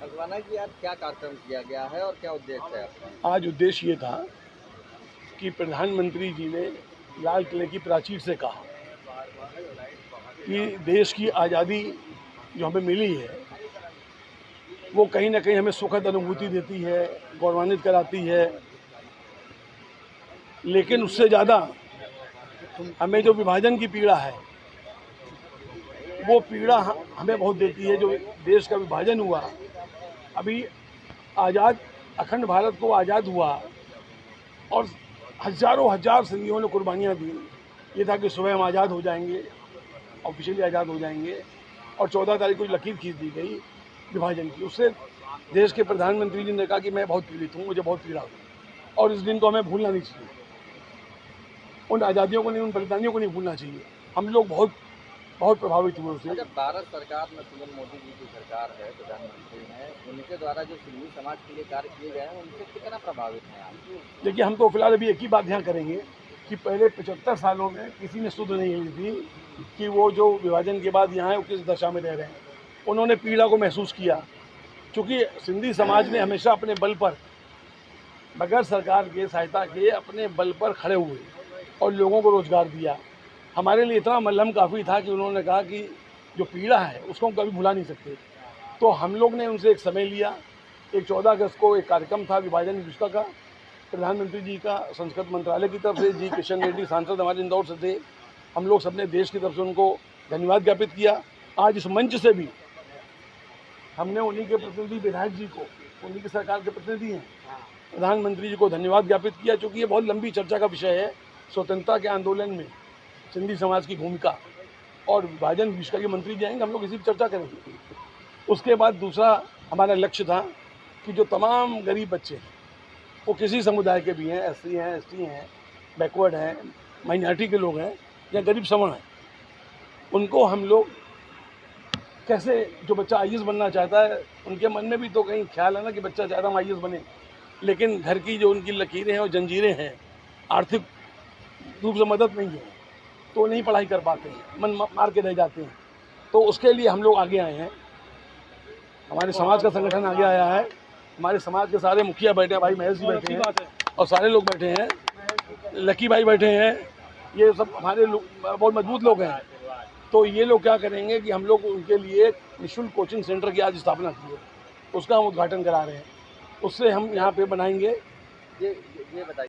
भगवाना जी, आज क्या कार्यक्रम किया गया है और क्या उद्देश्य है आपका? आज उद्देश्य ये था कि प्रधानमंत्री जी ने लाल किले की प्राचीर से कहा कि देश की आज़ादी जो हमें मिली है वो कहीं ना कहीं हमें सुखद अनुभूति देती है, गौरवान्वित कराती है, लेकिन उससे ज़्यादा हमें जो विभाजन की पीड़ा है वो पीड़ा हमें बहुत देती है। जो देश का विभाजन हुआ, अभी आज़ाद अखंड भारत को आज़ाद हुआ और हजारों हजार सिंधियों ने कुर्बानियाँ दी। ये था कि सुबह हम आज़ाद हो जाएंगे, ऑफिशियली आज़ाद हो जाएंगे, और 14 तारीख को लकीर खींच दी गई विभाजन की। उससे देश के प्रधानमंत्री जी ने कहा कि मैं बहुत पीड़ित हूँ, मुझे बहुत पीड़ा हुई और इस दिन को हमें भूलना नहीं चाहिए। उन आज़ादियों को नहीं, उन बलिदानियों को नहीं भूलना चाहिए। हम लोग बहुत बहुत प्रभावित हुए उससे। जब भारत सरकार में पीएम मोदी जी की सरकार है, प्रधानमंत्री हैं, उनके द्वारा जो सिंधी समाज के लिए कार्य किए गए हैं, उनसे कितना प्रभावित हैं आप? देखिए, हम तो फिलहाल अभी एक ही बात ध्यान करेंगे कि पहले 75 सालों में किसी ने सुध नहीं ली थी कि वो जो विभाजन के बाद यहाँ है वो किस दशा में रह रहे हैं। उन्होंने पीड़ा को महसूस किया, क्योंकि सिंधी समाज ने हमेशा अपने बल पर, बगैर सरकार के सहायता के, अपने बल पर खड़े हुए और लोगों को रोजगार दिया। हमारे लिए इतना मलहम काफ़ी था कि उन्होंने कहा कि जो पीड़ा है उसको हम कभी भुला नहीं सकते। तो हम लोग ने उनसे एक समय लिया। एक 14 अगस्त को एक कार्यक्रम था विभाजन विरोधिता का, प्रधानमंत्री जी का संस्कृत मंत्रालय की तरफ से, जी किशन रेड्डी सांसद हमारे इंदौर से थे, हम लोग सबने देश की तरफ से उनको धन्यवाद ज्ञापित किया। आज इस मंच से भी हमने उन्हीं के प्रतिनिधि विधायक जी को, उन्हीं की सरकार के प्रतिनिधि हैं, प्रधानमंत्री जी को धन्यवाद ज्ञापित किया, क्योंकि ये बहुत लंबी चर्चा का विषय है। स्वतंत्रता के आंदोलन में सिंधी समाज की भूमिका और विभाजन विषय के मंत्री जाएंगे, हम लोग इसी पर चर्चा करेंगे। उसके बाद दूसरा हमारा लक्ष्य था कि जो तमाम गरीब बच्चे हैं, वो किसी समुदाय के भी हैं, एससी हैं, एसटी हैं, बैकवर्ड हैं, माइनॉरिटी के लोग हैं या गरीब सवर्ण हैं, उनको हम लोग कैसे, जो बच्चा आईएएस बनना चाहता है, उनके मन में भी तो कहीं ख्याल है ना कि बच्चा चाहता हम आईएएस बने, लेकिन घर की जो उनकी लकीरें हैं और जंजीरें हैं, आर्थिक रूप से मदद नहीं है, तो नहीं पढ़ाई कर पाते हैं, मन मार के रह जाते हैं। तो उसके लिए हम लोग आगे आए हैं, हमारे समाज का संगठन आगे आया है, हमारे समाज के सारे मुखिया बैठे हैं, भाई महेश जी बैठे हैं और सारे लोग बैठे हैं, लकी भाई बैठे हैं, ये सब हमारे लोग बहुत मजबूत लोग हैं। तो ये लोग क्या करेंगे कि हम लोग उनके लिए निःशुल्क कोचिंग सेंटर की आज स्थापना की है, उसका हम उद्घाटन करा रहे हैं। उससे हम यहाँ पे बनाएंगे। ये बताइए।